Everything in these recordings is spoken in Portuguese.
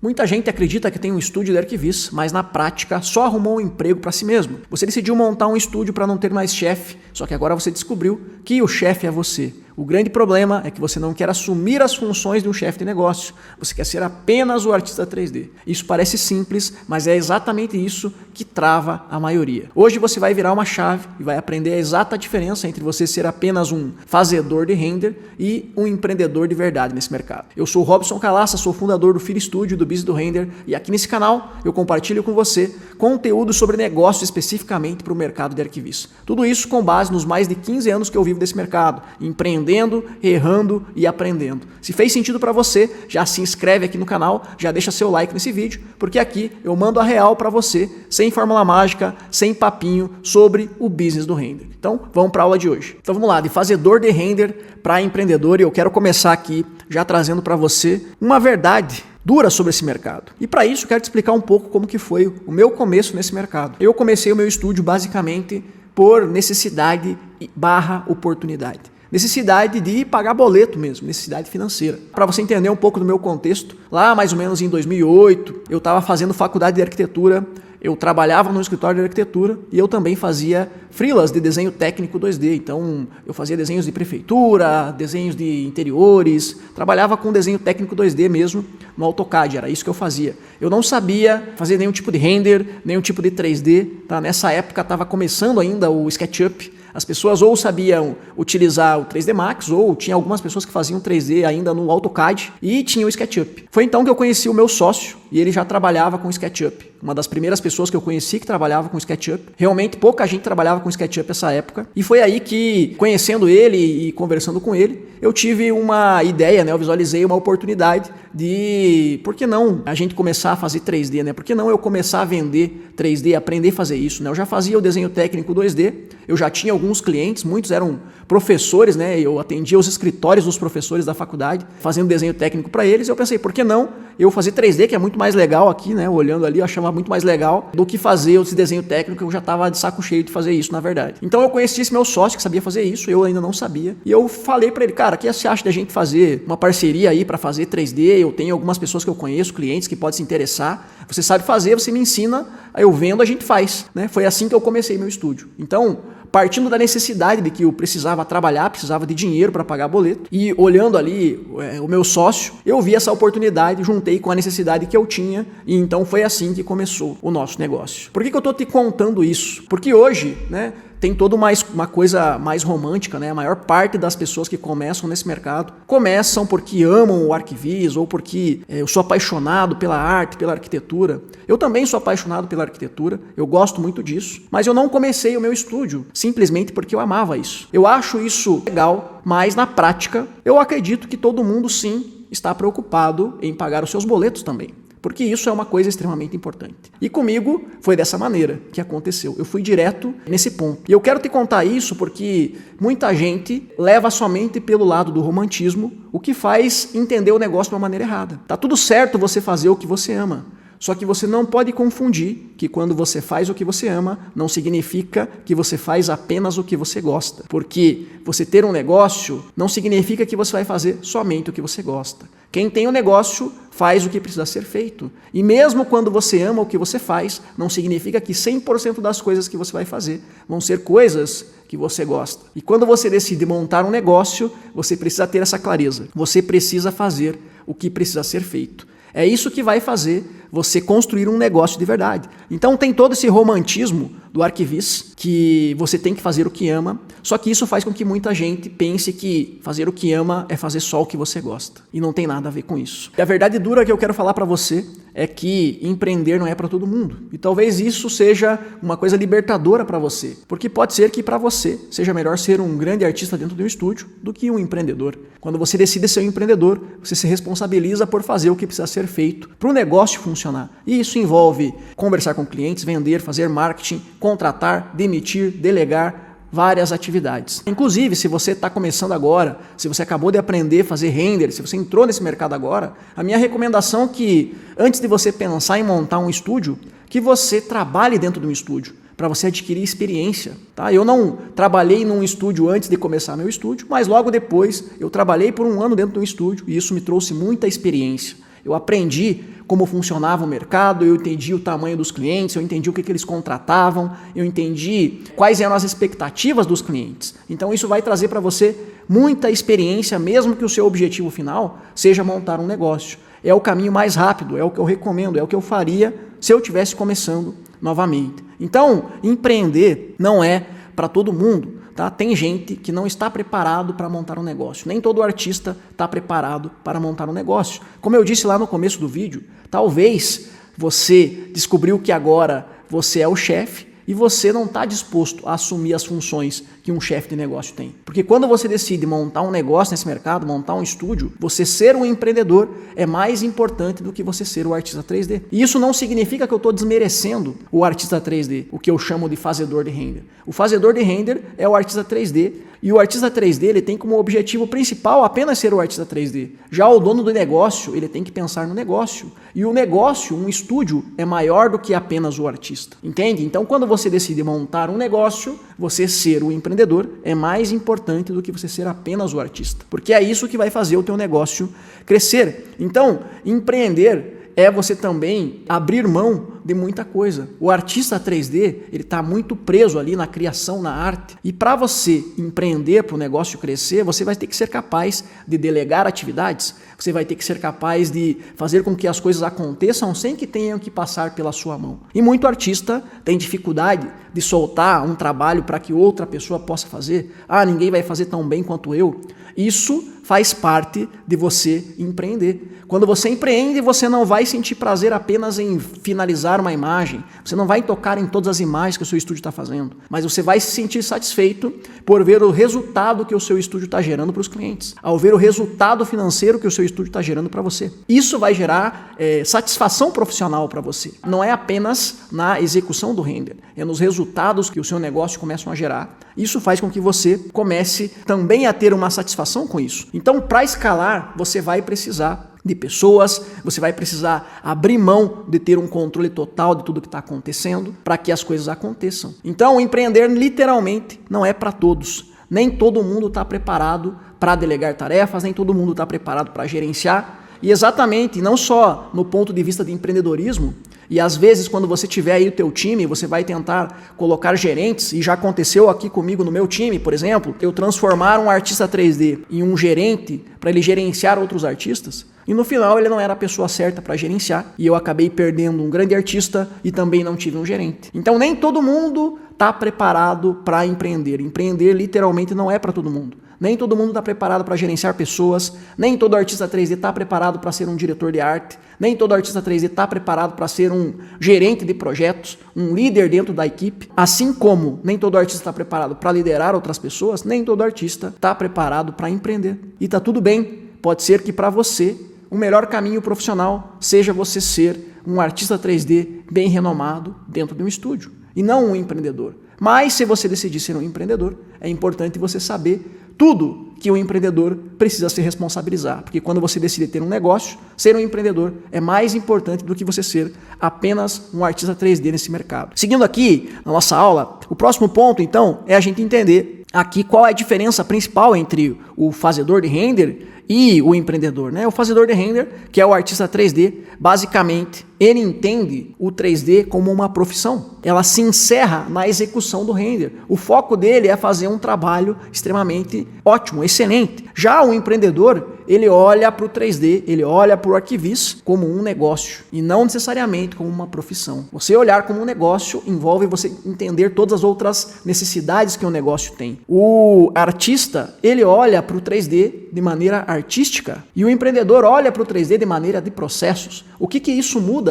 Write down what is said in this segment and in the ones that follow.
Muita gente acredita que tem um estúdio de arquivis, mas na prática só arrumou um emprego para si mesmo. Você decidiu montar um estúdio para não ter mais chefe, só que agora você descobriu que o chefe é você. O grande problema é que você não quer assumir as funções de um chefe de negócio. Você quer ser apenas o artista 3D. Isso parece simples, mas é exatamente isso que trava a maioria. Hoje você vai virar uma chave e vai aprender a exata diferença entre você ser apenas um fazedor de render e um empreendedor de verdade nesse mercado. Eu sou o Robson Calaça, sou fundador do Filho Studio, do Business do Render, e aqui nesse canal eu compartilho com você conteúdo sobre negócio especificamente para o mercado de arquivis. Tudo isso com base nos mais de 15 anos que eu vivo desse mercado, empreendendo, errando e aprendendo. Se fez sentido para você, já se inscreve aqui no canal, já deixa seu like nesse vídeo, porque aqui eu mando a real para você, sem fórmula mágica, sem papinho, sobre o business do render. Então, vamos para a aula de hoje. Então vamos lá, de fazedor de render para empreendedor, e eu quero começar aqui já trazendo para você uma verdade dura sobre esse mercado. E para isso eu quero te explicar um pouco como que foi o meu começo nesse mercado. Eu comecei o meu estúdio basicamente por necessidade / oportunidade. Necessidade de pagar boleto mesmo, necessidade financeira. Para você entender um pouco do meu contexto, lá mais ou menos em 2008, eu estava fazendo faculdade de arquitetura, eu trabalhava no escritório de arquitetura e eu também fazia freelas de desenho técnico 2D. Então, eu fazia desenhos de prefeitura, desenhos de interiores, trabalhava com desenho técnico 2D mesmo no AutoCAD, era isso que eu fazia. Eu não sabia fazer nenhum tipo de render, nenhum tipo de 3D, tá? Nessa época estava começando ainda o SketchUp. As pessoas ou sabiam utilizar o 3D Max, ou tinha algumas pessoas que faziam 3D ainda no AutoCAD e tinha o SketchUp. Foi então que eu conheci o meu sócio e ele já trabalhava com SketchUp. Uma das primeiras pessoas que eu conheci que trabalhava com SketchUp. Realmente pouca gente trabalhava com SketchUp nessa época. E foi aí que, conhecendo ele e conversando com ele, eu tive uma ideia, né? Eu visualizei uma oportunidade de, por que não a gente começar a fazer 3D, né? Por que não eu começar a vender 3D, aprender a fazer isso, né? Eu já fazia o desenho técnico 2D, eu já tinha alguns clientes, muitos eram professores, né? Eu atendia os escritórios dos professores da faculdade, fazendo desenho técnico para eles. Eu pensei, por que não eu fazer 3D, que é muito mais legal aqui, né? Olhando ali, eu achava muito mais legal do que fazer esse desenho técnico, eu já estava de saco cheio de fazer isso, na verdade. Então eu conheci esse meu sócio que sabia fazer isso, eu ainda não sabia. E eu falei para ele, cara, o que você acha da gente fazer uma parceria aí para fazer 3D? Eu tenho algumas pessoas que eu conheço, clientes que podem se interessar. Você sabe fazer, você me ensina, eu vendo, a gente faz, né? Foi assim que eu comecei meu estúdio. Então, partindo da necessidade de que eu precisava trabalhar, precisava de dinheiro para pagar boleto, e olhando ali o meu sócio, eu vi essa oportunidade, juntei com a necessidade que eu tinha, e então foi assim que começou o nosso negócio. Por que eu estou te contando isso? Porque hoje, né, tem toda uma coisa mais romântica, né? A maior parte das pessoas que começam nesse mercado começam porque amam o arquivis ou porque eu sou apaixonado pela arte, pela arquitetura. Eu também sou apaixonado pela arquitetura, eu gosto muito disso, mas eu não comecei o meu estúdio simplesmente porque eu amava isso. Eu acho isso legal, mas na prática eu acredito que todo mundo sim está preocupado em pagar os seus boletos também. Porque isso é uma coisa extremamente importante. E comigo foi dessa maneira que aconteceu. Eu fui direto nesse ponto. E eu quero te contar isso porque muita gente leva somente pelo lado do romantismo, o que faz entender o negócio de uma maneira errada. Tá tudo certo você fazer o que você ama. Só que você não pode confundir que quando você faz o que você ama, não significa que você faz apenas o que você gosta. Porque você ter um negócio não significa que você vai fazer somente o que você gosta. Quem tem um negócio faz o que precisa ser feito. E mesmo quando você ama o que você faz, não significa que 100% das coisas que você vai fazer vão ser coisas que você gosta. E quando você decide montar um negócio, você precisa ter essa clareza. Você precisa fazer o que precisa ser feito. É isso que vai fazer você construir um negócio de verdade. Então tem todo esse romantismo do arquivis, que você tem que fazer o que ama, só que isso faz com que muita gente pense que fazer o que ama é fazer só o que você gosta. E não tem nada a ver com isso. E a verdade dura que eu quero falar para você é que empreender não é para todo mundo. E talvez isso seja uma coisa libertadora para você. Porque pode ser que para você seja melhor ser um grande artista dentro de um estúdio do que um empreendedor. Quando você decide ser um empreendedor, você se responsabiliza por fazer o que precisa ser feito para o negócio funcionar. E isso envolve conversar com clientes, vender, fazer marketing, contratar, demitir, delegar, várias atividades. Inclusive, se você está começando agora, se você acabou de aprender a fazer render, se você entrou nesse mercado agora, a minha recomendação é que, antes de você pensar em montar um estúdio, que você trabalhe dentro de um estúdio, para você adquirir experiência. Tá? Eu não trabalhei num estúdio antes de começar meu estúdio, mas logo depois eu trabalhei por um ano dentro de um estúdio e isso me trouxe muita experiência. Eu aprendi como funcionava o mercado, eu entendi o tamanho dos clientes, eu entendi o que eles contratavam, eu entendi quais eram as expectativas dos clientes. Então isso vai trazer para você muita experiência, mesmo que o seu objetivo final seja montar um negócio. É o caminho mais rápido, é o que eu recomendo, é o que eu faria se eu estivesse começando novamente. Então, empreender não é para todo mundo. Tá? Tem gente que não está preparado para montar um negócio. Nem todo artista está preparado para montar um negócio. Como eu disse lá no começo do vídeo, talvez você descobriu que agora você é o chefe e você não está disposto a assumir as funções que um chefe de negócio tem. Porque quando você decide montar um negócio nesse mercado, montar um estúdio, você ser um empreendedor é mais importante do que você ser o artista 3D. E isso não significa que eu estou desmerecendo o artista 3D, o que eu chamo de fazedor de render. O fazedor de render é o artista 3D, e o artista 3D ele tem como objetivo principal apenas ser o artista 3D. Já o dono do negócio, ele tem que pensar no negócio. E o negócio, um estúdio, é maior do que apenas o artista. Entende? Então, quando você decide montar um negócio, você ser o empreendedor é mais importante do que você ser apenas o artista. Porque é isso que vai fazer o teu negócio crescer. Então, empreender é você também abrir mão de muita coisa. O artista 3D, ele está muito preso ali na criação, na arte. E para você empreender, para o negócio crescer, você vai ter que ser capaz de delegar atividades, você vai ter que ser capaz de fazer com que as coisas aconteçam sem que tenham que passar pela sua mão. E muito artista tem dificuldade de soltar um trabalho para que outra pessoa possa fazer. Ah, ninguém vai fazer tão bem quanto eu. Isso faz parte de você empreender. Quando você empreende, você não vai sentir prazer apenas em finalizar uma imagem, você não vai tocar em todas as imagens que o seu estúdio está fazendo, mas você vai se sentir satisfeito por ver o resultado que o seu estúdio está gerando para os clientes, ao ver o resultado financeiro que o seu estúdio está gerando para você. Isso vai gerar satisfação profissional para você. Não é apenas na execução do render, é nos resultados que o seu negócio começa a gerar. Isso faz com que você comece também a ter uma satisfação com isso. Então, para escalar, você vai precisar de pessoas, você vai precisar abrir mão de ter um controle total de tudo que está acontecendo para que as coisas aconteçam. Então, empreender literalmente não é para todos. Nem todo mundo está preparado para delegar tarefas, nem todo mundo está preparado para gerenciar. E exatamente, não só no ponto de vista de empreendedorismo, e às vezes quando você tiver aí o teu time, você vai tentar colocar gerentes, e já aconteceu aqui comigo no meu time, por exemplo, eu transformar um artista 3D em um gerente para ele gerenciar outros artistas, e no final ele não era a pessoa certa para gerenciar, e eu acabei perdendo um grande artista e também não tive um gerente. Então nem todo mundo está preparado para empreender. Empreender literalmente não é para todo mundo. Nem todo mundo está preparado para gerenciar pessoas, nem todo artista 3D está preparado para ser um diretor de arte, nem todo artista 3D está preparado para ser um gerente de projetos, um líder dentro da equipe. Assim como nem todo artista está preparado para liderar outras pessoas, nem todo artista está preparado para empreender. E está tudo bem, pode ser que para você o melhor caminho profissional seja você ser um artista 3D bem renomado dentro de um estúdio, e não um empreendedor. Mas se você decidir ser um empreendedor, é importante você saber tudo que o empreendedor precisa se responsabilizar. Porque quando você decide ter um negócio, ser um empreendedor é mais importante do que você ser apenas um artista 3D nesse mercado. Seguindo aqui na nossa aula, o próximo ponto, então, é a gente entender aqui qual é a diferença principal entre o fazedor de render e o empreendedor, né? O fazedor de render, que é o artista 3D, basicamente, ele entende o 3D como uma profissão. Ela se encerra na execução do render. O foco dele é fazer um trabalho extremamente ótimo, excelente. Já o empreendedor, ele olha para o 3D, ele olha para o arquivis como um negócio e não necessariamente como uma profissão. Você olhar como um negócio envolve você entender todas as outras necessidades que o negócio tem. O artista, ele olha para o 3D de maneira artística e o empreendedor olha para o 3D de maneira de processos. O que isso muda?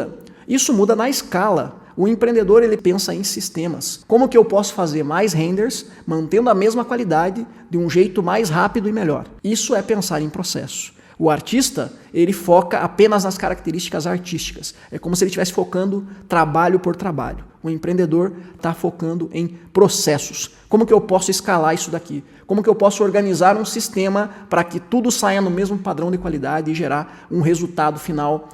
Isso muda na escala. O empreendedor, ele pensa em sistemas. Como que eu posso fazer mais renders, mantendo a mesma qualidade, de um jeito mais rápido e melhor? Isso é pensar em processo. O artista, ele foca apenas nas características artísticas. É como se ele estivesse focando trabalho por trabalho. O empreendedor está focando em processos. Como que eu posso escalar isso daqui? Como que eu posso organizar um sistema para que tudo saia no mesmo padrão de qualidade e gerar um resultado final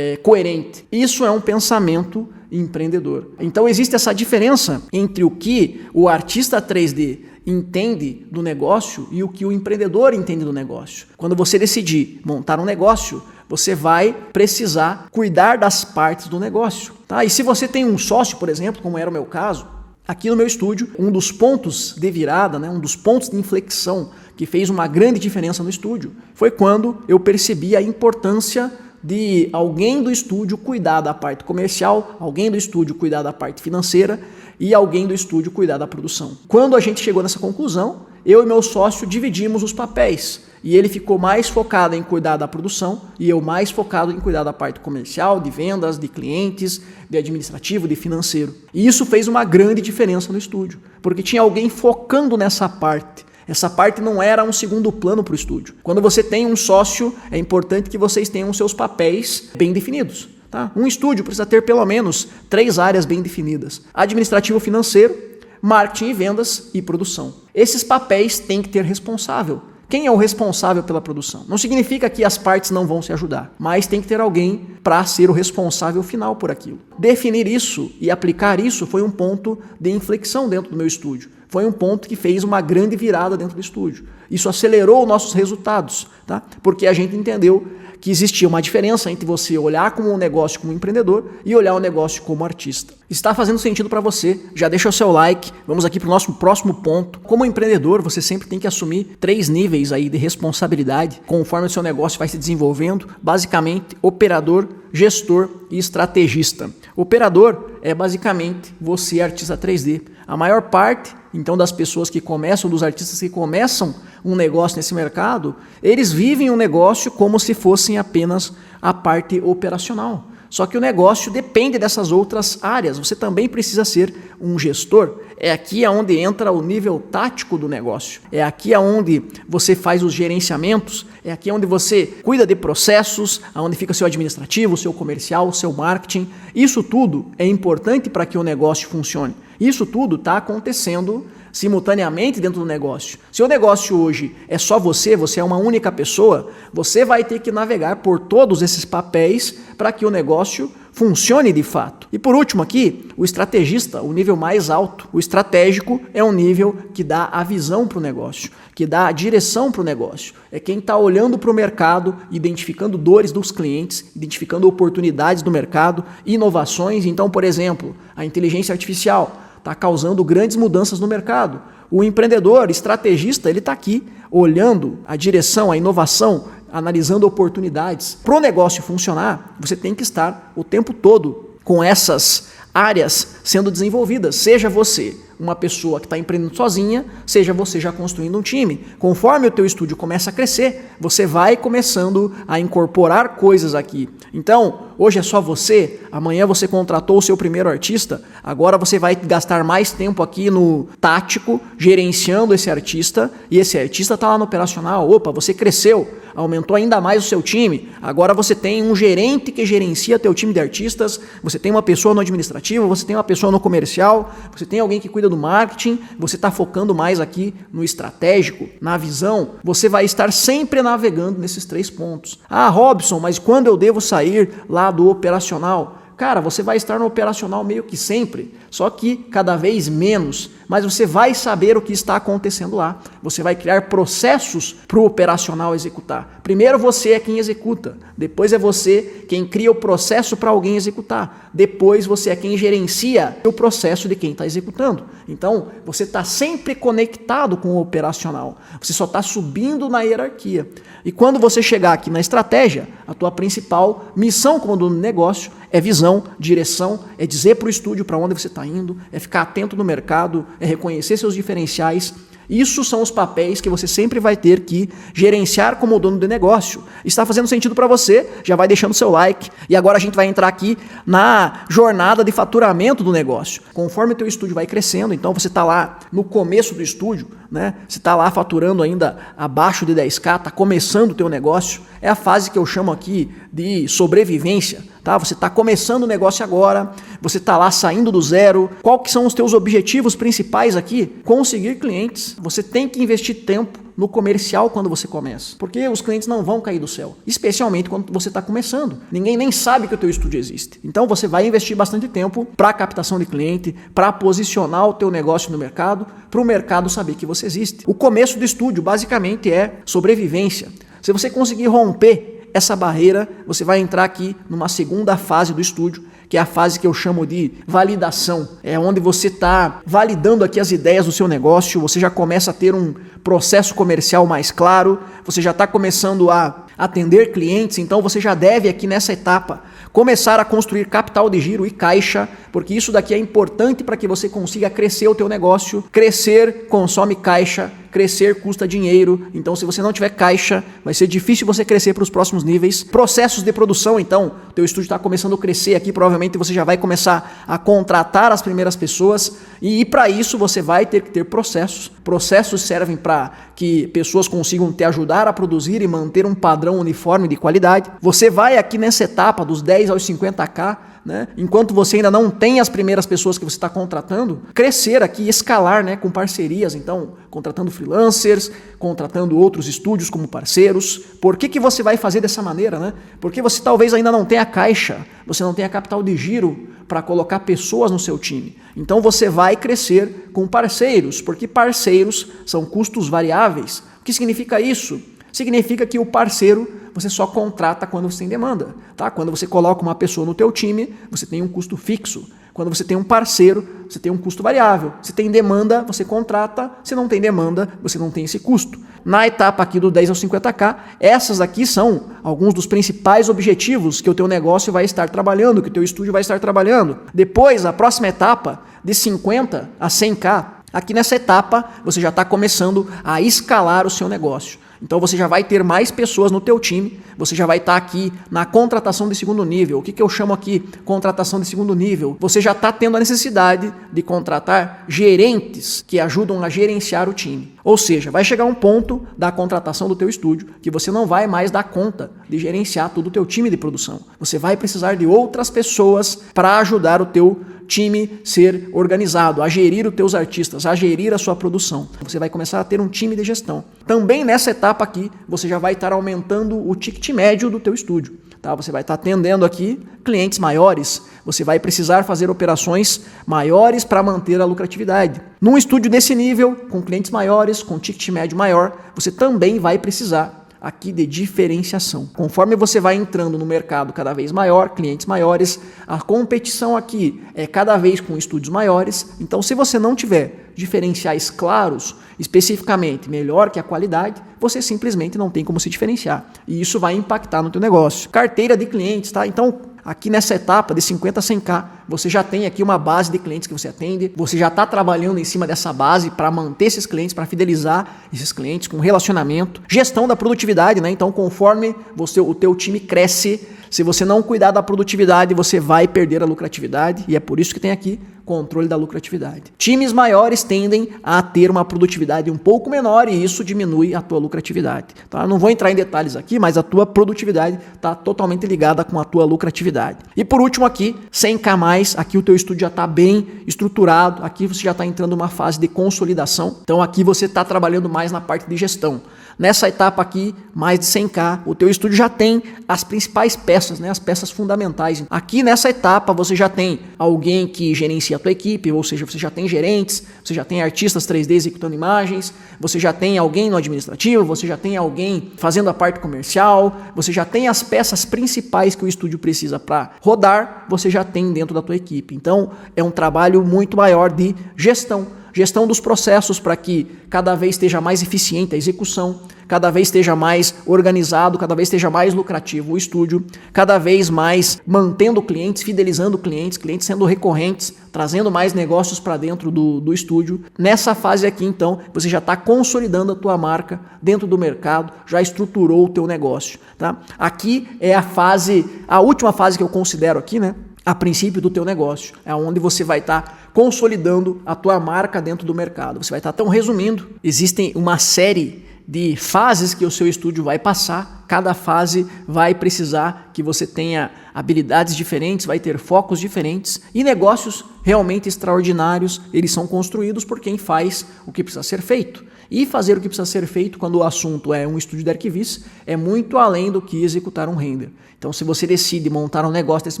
coerente? Isso é um pensamento empreendedor. Então existe essa diferença entre o que o artista 3D entende do negócio e o que o empreendedor entende do negócio. Quando você decidir montar um negócio, você vai precisar cuidar das partes do negócio, tá? E se você tem um sócio, por exemplo, como era o meu caso, aqui no meu estúdio, um dos pontos de virada, um dos pontos de inflexão que fez uma grande diferença no estúdio foi quando eu percebi a importância de alguém do estúdio cuidar da parte comercial, alguém do estúdio cuidar da parte financeira e alguém do estúdio cuidar da produção. Quando a gente chegou nessa conclusão, eu e meu sócio dividimos os papéis e ele ficou mais focado em cuidar da produção e eu mais focado em cuidar da parte comercial, de vendas, de clientes, de administrativo, de financeiro. E isso fez uma grande diferença no estúdio, porque tinha alguém focando nessa parte. Essa parte não era um segundo plano para o estúdio. Quando você tem um sócio, é importante que vocês tenham seus papéis bem definidos. Tá? Um estúdio precisa ter pelo menos 3 áreas bem definidas: administrativo, financeiro, marketing e vendas e produção. Esses papéis têm que ter responsável. Quem é o responsável pela produção? Não significa que as partes não vão se ajudar, mas tem que ter alguém para ser o responsável final por aquilo. Definir isso e aplicar isso foi um ponto de inflexão dentro do meu estúdio. Foi um ponto que fez uma grande virada dentro do estúdio. Isso acelerou nossos resultados, tá? Porque a gente entendeu que existia uma diferença entre você olhar como um negócio como um empreendedor e olhar o negócio como artista. Está fazendo sentido para você? Já deixa o seu like. Vamos aqui para o nosso próximo ponto. Como empreendedor, você sempre tem que assumir 3 níveis aí de responsabilidade conforme o seu negócio vai se desenvolvendo. Basicamente, operador, gestor e estrategista. Operador é basicamente você, artista 3D. A maior parte, então, das pessoas que começam, dos artistas que começam um negócio nesse mercado, eles vivem um negócio como se fossem apenas a parte operacional. Só que o negócio depende dessas outras áreas. Você também precisa ser um gestor. É aqui onde entra o nível tático do negócio. É aqui onde você faz os gerenciamentos. É aqui onde você cuida de processos, onde fica seu administrativo, seu comercial, seu marketing. Isso tudo é importante para que o negócio funcione. Isso tudo está acontecendo simultaneamente dentro do negócio. Se o negócio hoje é só você é uma única pessoa, você vai ter que navegar por todos esses papéis para que o negócio funcione de fato. E por último aqui, o estrategista, o nível mais alto. O estratégico é um nível que dá a visão para o negócio, que dá a direção para o negócio. É quem está olhando para o mercado, identificando dores dos clientes, identificando oportunidades do mercado, inovações. Então, por exemplo, a inteligência artificial está causando grandes mudanças no mercado. O empreendedor, estrategista, ele está aqui olhando a direção, a inovação, analisando oportunidades. Para o negócio funcionar, você tem que estar o tempo todo com essas áreas sendo desenvolvidas. Seja você uma pessoa que está empreendendo sozinha, seja você já construindo um time. Conforme o teu estúdio começa a crescer, você vai começando a incorporar coisas aqui. Então, hoje é só você, amanhã você contratou o seu primeiro artista, agora você vai gastar mais tempo aqui no tático, gerenciando esse artista, e esse artista está lá no operacional. Opa, você cresceu, aumentou ainda mais o seu time, agora você tem um gerente que gerencia teu time de artistas, você tem uma pessoa no administrativo, você tem uma pessoa no comercial, você tem alguém que cuida do marketing, você está focando mais aqui no estratégico, na visão, você vai estar sempre navegando nesses 3 pontos. Ah, Robson, mas quando eu devo sair lá do operacional? Cara, você vai estar no operacional meio que sempre, só que cada vez menos, mas você vai saber o que está acontecendo lá. Você vai criar processos para o operacional executar. Primeiro você é quem executa, depois é você quem cria o processo para alguém executar, depois você é quem gerencia o processo de quem está executando. Então, você está sempre conectado com o operacional, você só está subindo na hierarquia. E quando você chegar aqui na estratégia, a tua principal missão como dono do negócio é visão, direção, é dizer para o estúdio para onde você está indo, é ficar atento no mercado, é reconhecer seus diferenciais. Isso são os papéis que você sempre vai ter que gerenciar como dono de negócio. Está fazendo sentido para você? Já vai deixando seu like. E agora a gente vai entrar aqui na jornada de faturamento do negócio. Conforme o teu estúdio vai crescendo, então você está lá no começo do estúdio, né? Você está lá faturando ainda abaixo de 10K, está começando o teu negócio. É a fase que eu chamo aqui de sobrevivência. Tá? Você está começando o negócio agora, você está lá saindo do zero. Qual que são os teus objetivos principais aqui? Conseguir clientes. Você tem que investir tempo no comercial quando você começa, porque os clientes não vão cair do céu, especialmente quando você está começando. Ninguém nem sabe que o teu estúdio existe. Então você vai investir bastante tempo para captação de cliente, para posicionar o teu negócio no mercado, para o mercado saber que você existe. O começo do estúdio basicamente é sobrevivência. Se você conseguir romper essa barreira, você vai entrar aqui numa segunda fase do estúdio, que é a fase que eu chamo de validação. É onde você está validando aqui as ideias do seu negócio, você já começa a ter um processo comercial mais claro, você já está começando a atender clientes, então você já deve aqui nessa etapa começar a construir capital de giro e caixa, porque isso daqui é importante para que você consiga crescer o teu negócio. Crescer consome caixa, crescer custa dinheiro, então se você não tiver caixa, vai ser difícil você crescer para os próximos níveis. Processos de produção, então, o teu estúdio está começando a crescer aqui, provavelmente você já vai começar a contratar as primeiras pessoas, e para isso você vai ter que ter processos. Processos servem para que pessoas consigam te ajudar a produzir e manter um padrão uniforme de qualidade. Você vai aqui nessa etapa dos 10 aos 50k, né? Enquanto você ainda não tem as primeiras pessoas que você está contratando, crescer aqui, escalar, né? Com parcerias, então, contratando freelancers, contratando outros estúdios como parceiros. Por que você vai fazer dessa maneira, né? Porque você talvez ainda não tenha caixa, você não tenha capital de giro para colocar pessoas no seu time. Então você vai crescer com parceiros, porque parceiros são custos variáveis. O que significa isso? Significa que o parceiro você só contrata quando você tem demanda, tá? Quando você coloca uma pessoa no teu time, você tem um custo fixo. Quando você tem um parceiro, você tem um custo variável. Se tem demanda, você contrata. Se não tem demanda, você não tem esse custo. Na etapa aqui do 10 ao 50k, essas aqui são alguns dos principais objetivos que o teu negócio vai estar trabalhando, que o teu estúdio vai estar trabalhando. Depois, a próxima etapa, de 50 a 100k, aqui nessa etapa, você já está começando a escalar o seu negócio. Então você já vai ter mais pessoas no teu time, você já vai estar aqui na contratação de segundo nível. O que eu chamo aqui contratação de segundo nível? Você já está tendo a necessidade de contratar gerentes que ajudam a gerenciar o time. Ou seja, vai chegar um ponto da contratação do teu estúdio que você não vai mais dar conta de gerenciar todo o teu time de produção. Você vai precisar de outras pessoas para ajudar o teu time ser organizado, a gerir os teus artistas, a gerir a sua produção. Você vai começar a ter um time de gestão. Também nessa etapa aqui, você já vai estar aumentando o ticket médio do teu estúdio. Tá? Você vai estar atendendo aqui clientes maiores, você vai precisar fazer operações maiores para manter a lucratividade. Num estúdio desse nível, com clientes maiores, com ticket médio maior, você também vai precisar aqui de diferenciação. Conforme você vai entrando no mercado cada vez maior, clientes maiores, a competição aqui é cada vez com estúdios maiores. Então, se você não tiver diferenciais claros, especificamente melhor que a qualidade, você simplesmente não tem como se diferenciar. E isso vai impactar no teu negócio. Carteira de clientes, tá? Então, aqui nessa etapa de 50 a 100k, você já tem aqui uma base de clientes que você atende, você já está trabalhando em cima dessa base para manter esses clientes, para fidelizar esses clientes com relacionamento. Gestão da produtividade, né? Então, conforme o teu time cresce, se você não cuidar da produtividade, você vai perder a lucratividade, e é por isso que tem aqui controle da lucratividade. Times maiores tendem a ter uma produtividade um pouco menor e isso diminui a tua lucratividade. Tá? Eu não vou entrar em detalhes aqui, mas a tua produtividade está totalmente ligada com a tua lucratividade. E por último aqui, 100k+, aqui o teu estúdio já está bem estruturado, aqui você já está entrando numa fase de consolidação, então aqui você está trabalhando mais na parte de gestão. Nessa etapa aqui, mais de 100k, o teu estúdio já tem as principais peças, né, as peças fundamentais. Aqui nessa etapa você já tem alguém que gerencia a tua equipe, ou seja, você já tem gerentes, você já tem artistas 3D executando imagens, você já tem alguém no administrativo, você já tem alguém fazendo a parte comercial, você já tem as peças principais que o estúdio precisa para rodar, você já tem dentro da tua equipe. Então, é um trabalho muito maior de gestão. Gestão dos processos para que cada vez esteja mais eficiente a execução, cada vez esteja mais organizado, cada vez esteja mais lucrativo o estúdio, cada vez mais mantendo clientes, fidelizando clientes, clientes sendo recorrentes, trazendo mais negócios para dentro do estúdio. Nessa fase aqui, então, você já está consolidando a tua marca dentro do mercado, já estruturou o teu negócio. Tá? Aqui é a última fase que eu considero aqui, né? A princípio do teu negócio, é onde você vai estar consolidando a tua marca dentro do mercado. Você vai estar, então, resumindo, existem uma série de fases que o seu estúdio vai passar, cada fase vai precisar que você tenha habilidades diferentes, vai ter focos diferentes e negócios realmente extraordinários, eles são construídos por quem faz o que precisa ser feito. E fazer o que precisa ser feito quando o assunto é um estúdio de arquivis é muito além do que executar um render. Então, se você decide montar um negócio nesse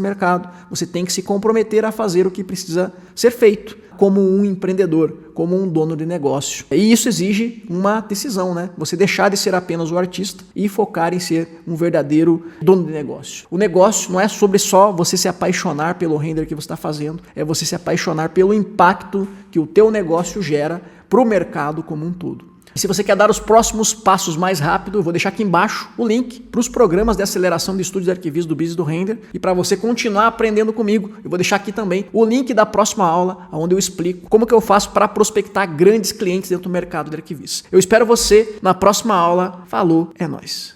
mercado, você tem que se comprometer a fazer o que precisa ser feito como um empreendedor, como um dono de negócio. E isso exige uma decisão, né? Você deixar de ser apenas o artista e focar em ser um verdadeiro dono de negócio. O negócio não é sobre só você se apaixonar pelo render que você está fazendo, é você se apaixonar pelo impacto que o teu negócio gera para o mercado como um todo. E se você quer dar os próximos passos mais rápido, eu vou deixar aqui embaixo o link para os programas de aceleração de estúdio de arquivismo do Business do Render. E para você continuar aprendendo comigo, eu vou deixar aqui também o link da próxima aula, onde eu explico como que eu faço para prospectar grandes clientes dentro do mercado de arquivismo. Eu espero você na próxima aula. Falou, é nóis!